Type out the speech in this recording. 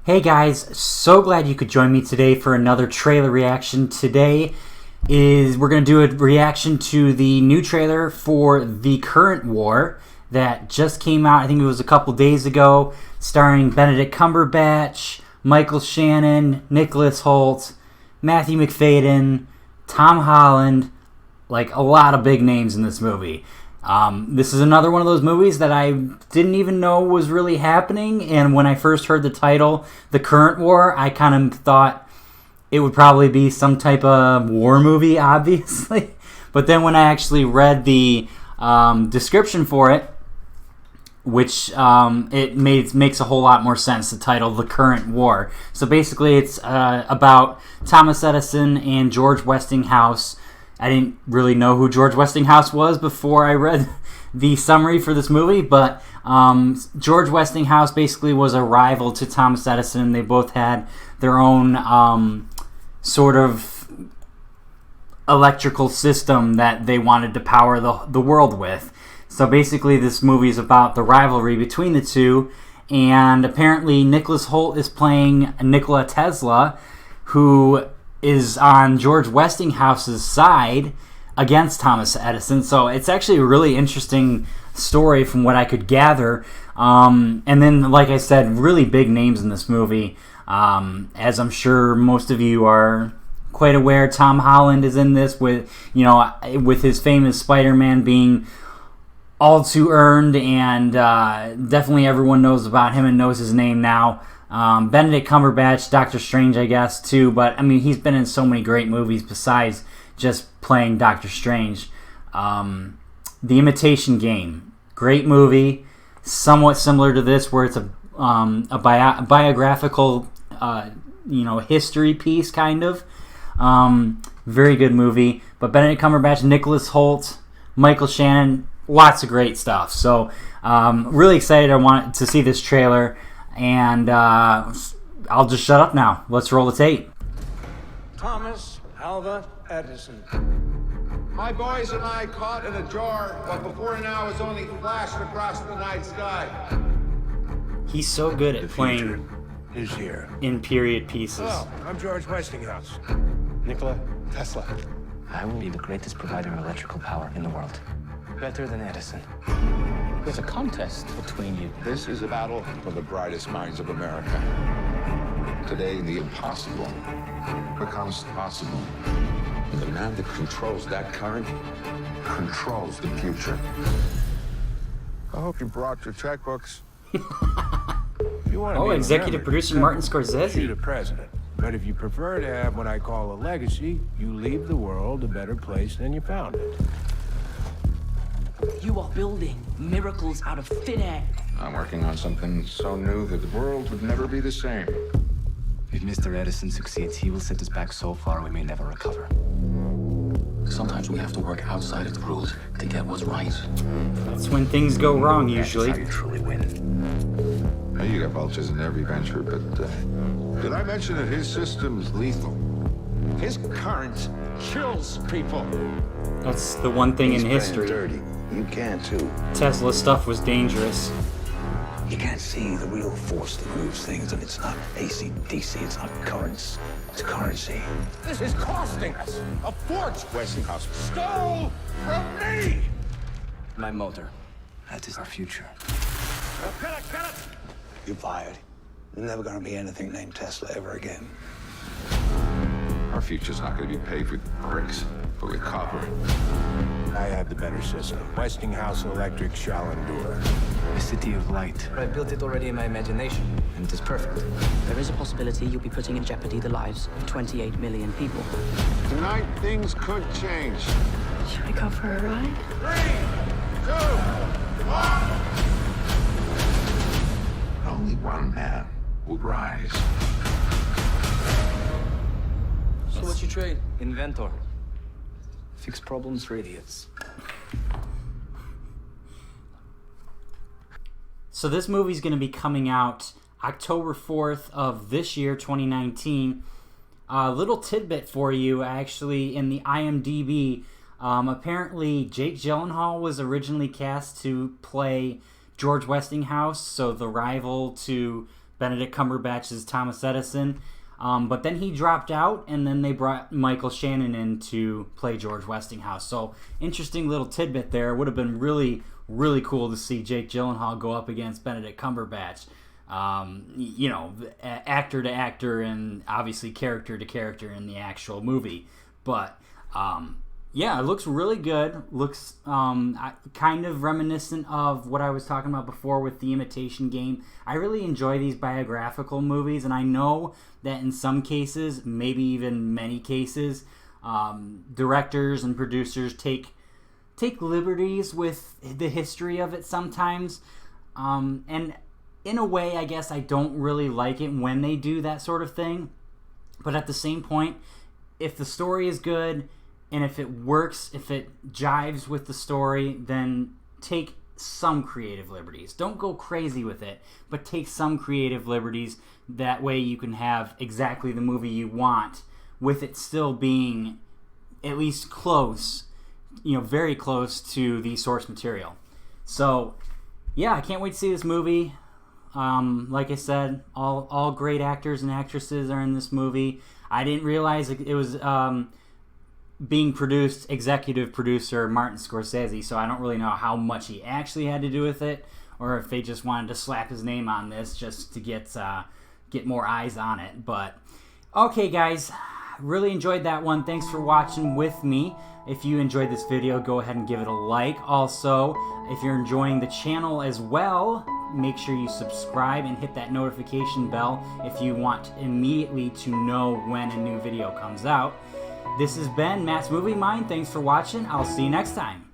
Hey guys, so glad you could join me today for another trailer reaction. Today we're going to do a reaction to the new trailer for The Current War that just came out. I think it was a couple days ago, starring Benedict Cumberbatch, Michael Shannon, Nicholas Hoult, Matthew Macfadyen, Tom Holland, like a lot of big names in this movie. This is another one of those movies that I didn't even know was really happening, and when I first heard the title, The Current War, I kind of thought it would probably be some type of war movie, obviously. But then when I actually read the description for it, which it makes a whole lot more sense, the title, The Current War. So basically it's about Thomas Edison and George Westinghouse. I didn't really know who George Westinghouse was before I read the summary for this movie, but George Westinghouse basically was a rival to Thomas Edison. They both had their own sort of electrical system that they wanted to power the world with. So basically this movie is about the rivalry between the two, and apparently Nicholas Hoult is playing Nikola Tesla, who is on George Westinghouse's side against Thomas Edison. So it's actually a really interesting story from what I could gather. And then, like I said, really big names in this movie. As I'm sure most of you are quite aware, Tom Holland is in this with his famous Spider-Man being all too earned, and definitely everyone knows about him and knows his name now. Benedict Cumberbatch, Doctor Strange, I guess, too. But, I mean, he's been in so many great movies besides just playing Doctor Strange. The Imitation Game, great movie. Somewhat similar to this, where it's a biographical, history piece, kind of. Very good movie. But Benedict Cumberbatch, Nicholas Hoult, Michael Shannon, lots of great stuff. So, really excited. I want to see this trailer. And I'll just shut up now. Let's roll the tape. Thomas Alva Edison. My boys and I caught in a jar what before now has only flashed across the night sky. He's so good at playing is here. In period pieces. Hello, I'm George Westinghouse. Nikola Tesla. I will be the greatest provider of electrical power in the world. Better than Edison. There's a contest between you. This is a battle for the brightest minds of America. Today, the impossible becomes possible. The man that controls that current controls the future. I hope you brought your checkbooks. If you want to be executive producer Martin Scorsese. Shoot a president. But if you prefer to have what I call a legacy, you leave the world a better place than you found it. You are building miracles out of thin air. I'm working on something so new that the world would never be the same. If Mr. Edison succeeds, he will set us back so far we may never recover. Sometimes we have to work outside of the rules to get what's right. That's when things go wrong, usually. That's how you truly win. Now, you got vultures in every venture, but did I mention that his system's lethal? His current kills people. That's the one thing in history. Dirty. You can too. Tesla stuff was dangerous. You can't see the real force that moves things, and it's not AC/DC, it's not currents, it's currency. This is costing us a fortune. Westinghouse stole from me. My motor. That is our future. Cut it! You're fired. There's never gonna be anything named Tesla ever again. Our future's not going to be paved with bricks, but with copper. I have the better system. Westinghouse Electric shall endure. The city of light. I built it already in my imagination, and it is perfect. There is a possibility you'll be putting in jeopardy the lives of 28 million people. Tonight, things could change. Should we go for a ride? 3, 2, 1. Only one man will rise. So what you trade? Inventor. Fix problems for idiots. So this movie's going to be coming out October 4th of this year, 2019. A little tidbit for you, actually, in the IMDb. Apparently, Jake Gyllenhaal was originally cast to play George Westinghouse, so the rival to Benedict Cumberbatch's Thomas Edison. But then he dropped out, and then they brought Michael Shannon in to play George Westinghouse. So, interesting little tidbit there. Would have been really, really cool to see Jake Gyllenhaal go up against Benedict Cumberbatch. Actor to actor and obviously character to character in the actual movie. But, it looks really good. Looks kind of reminiscent of what I was talking about before with The Imitation Game. I really enjoy these biographical movies, and I know that in some cases, maybe even many cases, directors and producers take liberties with the history of it sometimes. And in a way, I guess I don't really like it when they do that sort of thing. But at the same point, if the story is good, and if it works, if it jives with the story, then take some creative liberties. Don't go crazy with it, but take some creative liberties. That way you can have exactly the movie you want, with it still being at least close, very close to the source material. So, yeah, I can't wait to see this movie. Like I said, all great actors and actresses are in this movie. I didn't realize it was being produced, executive producer Martin Scorsese, so I don't really know how much he actually had to do with it, or if they just wanted to slap his name on this just to get more eyes on it. But okay, guys, really enjoyed that one. Thanks for watching with me. If you enjoyed this video, go ahead and give it a like. Also, if you're enjoying the channel as well, make sure you subscribe and hit that notification bell if you want immediately to know when a new video comes out. This has been Matt's Movie Mind. Thanks for watching. I'll see you next time.